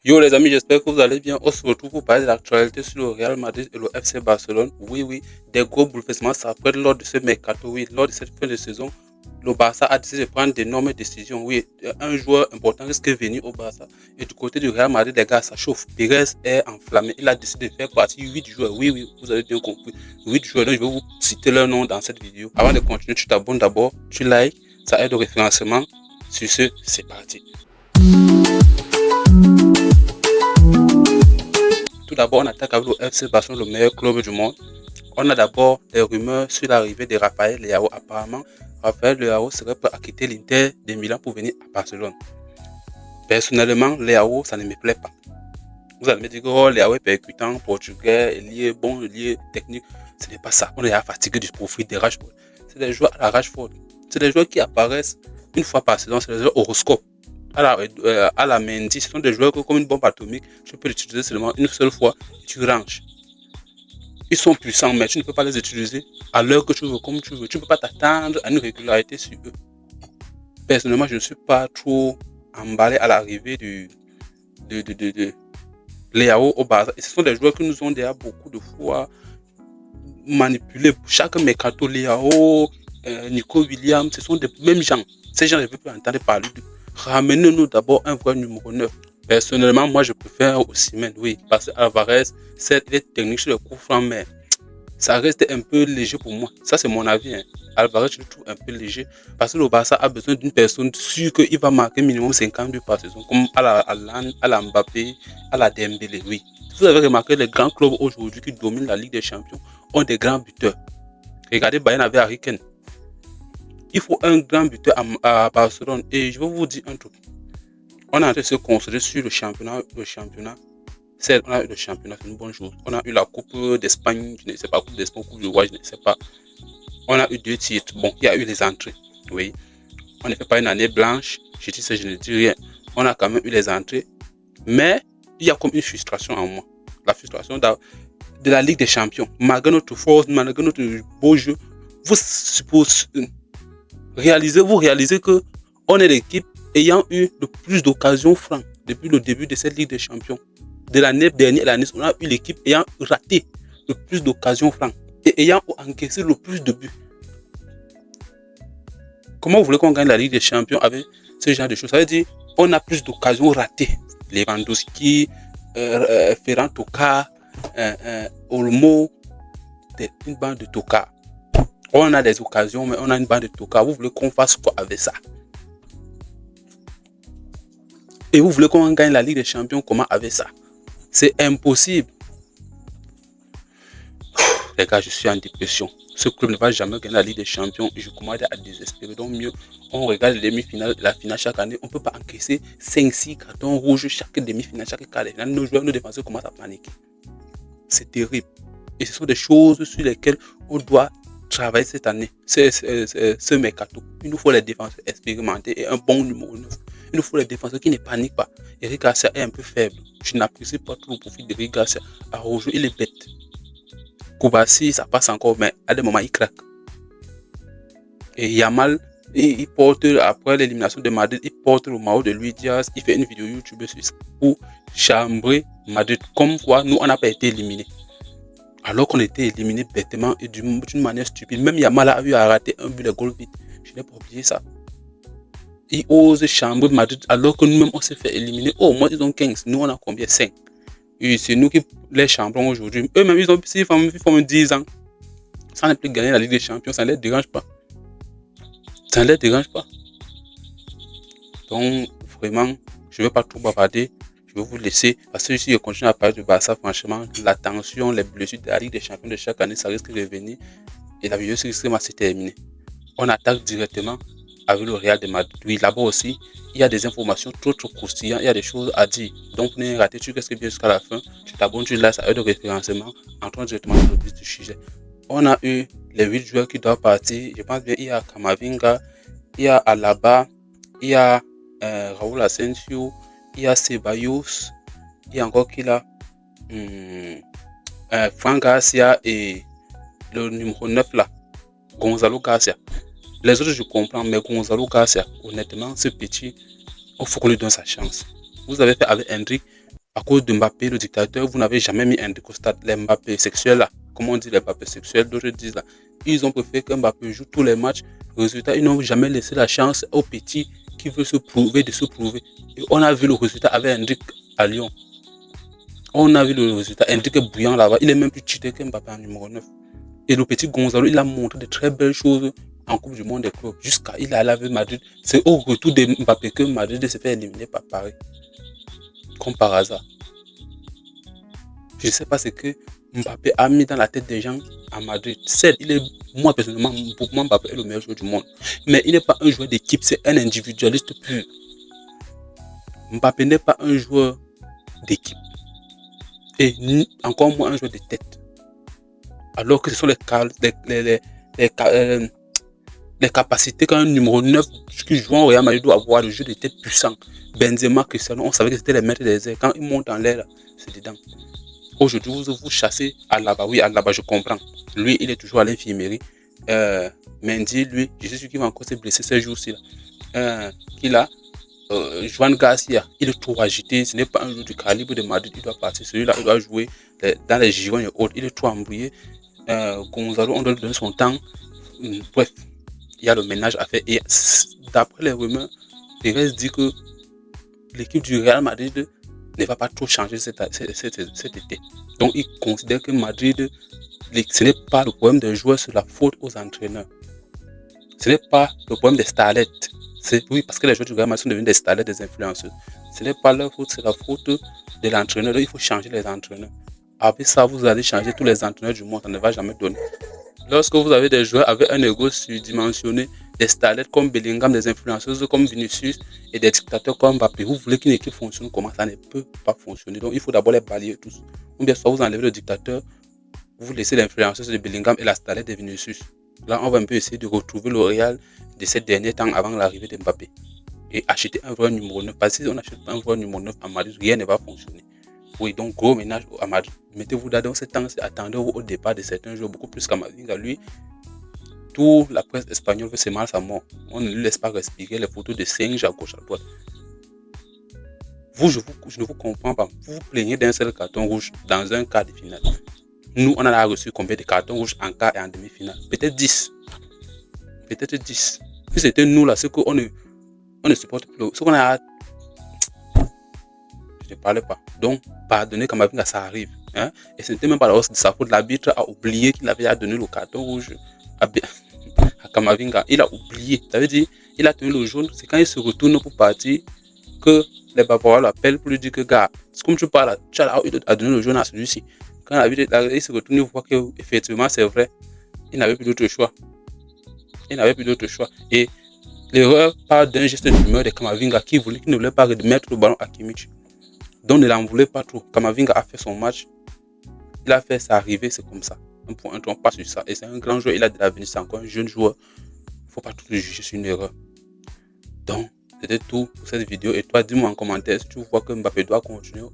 Yo les amis, j'espère que vous allez bien. On se retrouve pour parler de l'actualité sur le Real Madrid et le FC Barcelone. Oui, oui, des gros bouleversements s'apprêtent lors de ce mercato. Oui, lors de cette fin de saison, le Barça a décidé de prendre d'énormes décisions. Oui, un joueur important risque de venir au Barça. Et du côté du Real Madrid, les gars, ça chauffe. Pérez est enflammé. Il a décidé de faire partie 8 joueurs. Oui, oui, vous avez bien compris. 8 joueurs, donc je vais vous citer leur nom dans cette vidéo. Avant de continuer, tu t'abonnes d'abord, tu likes, ça aide au référencement. Sur ce, c'est parti. Tout d'abord, on attaque avec le FC Barcelone, le meilleur club du monde. On a d'abord des rumeurs sur l'arrivée de Raphaël Leao. Apparemment, Raphaël Leao serait prêt à quitter l'Inter de Milan pour venir à Barcelone. Personnellement, Leao, ça ne me plaît pas. Vous allez me dire que oh, Leao est percutant, portugais, lié bon, lié technique. Ce n'est pas ça. On est fatigué du profil des Rashford. C'est des joueurs à la Rashford. C'est des joueurs qui apparaissent une fois par saison. C'est des joueurs horoscope. À la Mendy, ce sont des joueurs que, comme une bombe atomique, tu peux l'utiliser seulement une seule fois et tu ranges. Ils sont puissants, mais tu ne peux pas les utiliser à l'heure que tu veux, comme tu veux. Tu ne peux pas t'attendre à une régularité sur eux. Personnellement, je ne suis pas trop emballé à l'arrivée de Leao au Barça. Et ce sont des joueurs qui nous ont déjà beaucoup de fois manipulés. Chaque mercato, Leao, Nico Williams, ce sont des mêmes gens. Ces gens, je ne veux plus entendre parler d'eux. Ramenez-nous d'abord un vrai numéro 9. Personnellement, moi, je préfère Osimhen, oui, parce que Alvarez, certes, il est technique sur le coup franc, mais ça reste un peu léger pour moi. Ça, c'est mon avis. Hein. Alvarez, je le trouve un peu léger, parce que le Barça a besoin d'une personne sûre qu'il va marquer minimum 50 buts par saison, comme à la Mbappé, à la Dembélé, oui. Vous avez remarqué, les grands clubs aujourd'hui qui dominent la Ligue des Champions ont des grands buteurs. Regardez Bayern avec Harry Kane. Il faut un grand buteur à Barcelone. Et je vais vous dire un truc. On a en train de se concentrer sur le championnat. Certes, on a eu le championnat, c'est une bonne chose. On a eu la Coupe d'Espagne, je ne sais pas, Coupe d'Espagne, Coupe du Roi, je ne sais pas. On a eu 2 titres. Bon, il y a eu les entrées. Oui. On ne fait pas une année blanche. Je dis ça, je ne dis rien. On a quand même eu les entrées. Mais il y a comme une frustration en moi. La frustration de la Ligue des Champions. Malgré notre force, malgré notre beau jeu, vous réalisez que on est l'équipe ayant eu le plus d'occasions francs depuis le début de cette Ligue des Champions. De l'année dernière, on a eu l'équipe ayant raté le plus d'occasions francs et ayant encaissé le plus de buts. Comment vous voulez qu'on gagne la Ligue des Champions avec ce genre de choses? Ça veut dire on a plus d'occasions ratées. Lewandowski, Ferran Toka, Olmo, une bande de Toka. On a des occasions, mais on a une bande de Toka. Vous voulez qu'on fasse quoi avec ça? Et vous voulez qu'on gagne la Ligue des Champions comment avec ça? C'est impossible. Les gars, je suis en dépression. Ce club ne va jamais gagner la Ligue des Champions et je commence à désespérer. Donc mieux, on regarde les demi-finales, la finale chaque année. On ne peut pas encaisser 5-6 cartons rouges chaque demi-finale, chaque quart de finale. Nos joueurs, nos défenseurs commencent à paniquer. C'est terrible. Et ce sont des choses sur lesquelles on doit travailler cette année. Ce mercato. Il nous faut les défenseurs expérimentés et un bon numéro 9. Il nous faut les défenseurs qui ne paniquent pas. Eric Garcia est un peu faible. Je n'apprécie pas trop le profil d'Eric Garcia. Araujo, il est bête. Koubassi, ça passe encore, mais à des moments, il craque. Et Yamal, il porte, après l'élimination de Madrid, il porte le maillot de Luis Diaz. Il fait une vidéo YouTube sur ça pour chambrer Madrid. Comme quoi, nous, on n'a pas été éliminés. Alors qu'on était éliminés bêtement et d'une manière stupide. Même Yamal a eu à rater un but de goal vite. Je n'ai pas oublié ça. Ils osent chambrer Madrid alors que nous-mêmes, on s'est fait éliminer. Oh, moi, ils ont 15. Nous, on a combien? 5. Et c'est nous qui les chambrons aujourd'hui. Eux-mêmes, ils font 10 ans. Ça n'a plus gagné la Ligue des Champions. Ça ne les dérange pas. Ça ne les dérange pas. Donc, vraiment, je ne vais pas trop bavarder. Je vais vous laisser. Parce que si je continue à parler de Barça, franchement, la tension, les blessures de la Ligue des Champions de chaque année, ça risque de revenir. Et la vidéo risque de se terminer. On attaque directement avec le Real de Madrid. Oui, là-bas aussi, il y a des informations trop croustillantes, il y a des choses à dire. Donc, ne ratez tu qu'est-ce que bien jusqu'à la fin. Tu t'abonnes, tu laisses à eux de référencement, entrons directement dans le vif du sujet. On a eu les 8 joueurs qui doivent partir. Je pense bien il y a Kamavinga, il y a Alaba, il y a Raúl Asensio, il y a Ceballos, il y a encore qui là Franck Garcia et le numéro 9 là, Gonzalo Garcia. Les autres, je comprends, mais Gonzalo Garcia, honnêtement, ce petit, il faut qu'on lui donne sa chance. Vous avez fait avec Hendrik, à cause de Mbappé, le dictateur, vous n'avez jamais mis un au stade. Les Mbappé sexuels là, comment on dit les Mbappé sexuels, d'autres disent là, ils ont préféré que Mbappé joue tous les matchs. Résultat, ils n'ont jamais laissé la chance aux petits qui veulent se prouver, de se prouver. Et on a vu le résultat avec Hendrick à Lyon. On a vu le résultat, Hendrick est bouillant là-bas. Il est même plus cheaté que Mbappé en numéro 9. Et le petit Gonzalo, il a montré de très belles choses en Coupe du Monde des clubs. Jusqu'à il est allé avec Madrid. C'est au retour de Mbappé que Madrid s'est fait éliminer par Paris. Comme par hasard. Je ne sais pas ce que Mbappé a mis dans la tête des gens à Madrid. Certes, moi personnellement, pour moi, Mbappé est le meilleur joueur du monde. Mais il n'est pas un joueur d'équipe, c'est un individualiste pur. Mbappé n'est pas un joueur d'équipe. Et encore moins un joueur de tête. Alors que ce sont les capacités qu'un numéro 9 qui joue au Real Madrid doit avoir, le jeu de tête puissant. Benzema, Cristiano, on savait que c'était les maîtres des airs. Quand ils montent en l'air, c'est dedans. Aujourd'hui, vous chassez Alaba. Oui, Alaba, je comprends. Lui, il est toujours à l'infirmerie. Mendy, lui, je suis sûr qu'il va encore se blesser ces jours-ci. Juan Garcia, il est trop agité. Ce n'est pas un joueur du calibre de Madrid. Il doit partir. Celui-là, il doit jouer dans les girons et autres. Il est trop embrouillé. Gonzalo, on doit lui donner son temps. Bref, il y a le ménage à faire. Et d'après les rumeurs, Pérez dit que l'équipe du Real Madrid ne va pas trop changer cet été. Donc, il considère que Madrid, ce n'est pas le problème des joueurs, c'est la faute aux entraîneurs. Ce n'est pas le problème des starlets. Oui, parce que les joueurs du Real Madrid sont devenus des starlets, des influenceurs. Ce n'est pas leur faute, c'est la faute de l'entraîneur. Donc, il faut changer les entraîneurs. Avec ça, vous allez changer tous les entraîneurs du monde. Ça ne va jamais donner. Lorsque vous avez des joueurs avec un ego surdimensionné, des starlets comme Bellingham, des influenceuses comme Vinicius et des dictateurs comme Mbappé, vous voulez qu'une équipe fonctionne comment? Ça ne peut pas fonctionner. Donc il faut d'abord les balayer tous. Ou bien soit vous enlevez le dictateur, vous laissez l'influenceuse de Bellingham et la starlet de Vinicius. Là, on va un peu essayer de retrouver le Real de ces derniers temps avant l'arrivée de Mbappé. Et acheter un vrai numéro 9. Parce que si on n'achète pas un vrai numéro 9 à Madrid, rien ne va fonctionner. Oui, donc gros ménage à Madrid. Mettez-vous dans ce temps, attendez-vous au départ de certains joueurs, beaucoup plus qu'Amavinga. Lui, toute la presse espagnole veut se mal sa mort. On ne lui laisse pas respirer les photos de singes à gauche à droite. Je ne vous comprends pas. Vous vous plaignez d'un seul carton rouge dans un quart de finale. Nous, on en a reçu combien de cartons rouges en quart et en demi-finale? Peut-être 10. Peut-être 10. Si c'était nous là, c'est qu'on ne supporte plus. Ce qu'on a. Je ne parlais pas. Donc, pardonnez Kamavinga, ça arrive. Hein? Et ce n'était même pas la hausse de sa faute. L'arbitre a oublié qu'il avait à donner le carton rouge à Kamavinga. Il a oublié. Ça veut dire, il a tenu le jaune. C'est quand il se retourne pour partir que les Bavarois l'appellent pour lui dire que, gars, c'est comme tu parles, tu as donné le jaune à celui-ci. Quand il se retourne, il voit qu'effectivement, c'est vrai. Il n'avait plus d'autre choix. Et l'erreur part d'un geste d'humeur de Kamavinga qui ne voulait pas remettre le ballon à Kimmich. Donc, ne l'en voulait pas trop. Kamavinga a fait son match. Il a fait sa arrivée, c'est comme ça. Un point, un pas sur ça. Et c'est un grand joueur, il a de l'avenir, c'est encore un jeune joueur. Il ne faut pas tout le juger sur une erreur. Donc, c'était tout pour cette vidéo. Et toi, dis-moi en commentaire si tu vois que Mbappé doit continuer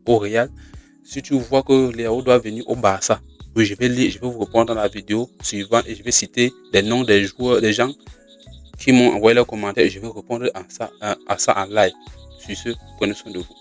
au Real. Si tu vois que Léo doit venir au Barça. Oui, je vais vous répondre dans la vidéo suivante et je vais citer les noms des joueurs, des gens qui m'ont envoyé leurs commentaires et je vais répondre à ça en live. Sur ce, prenez soin de vous.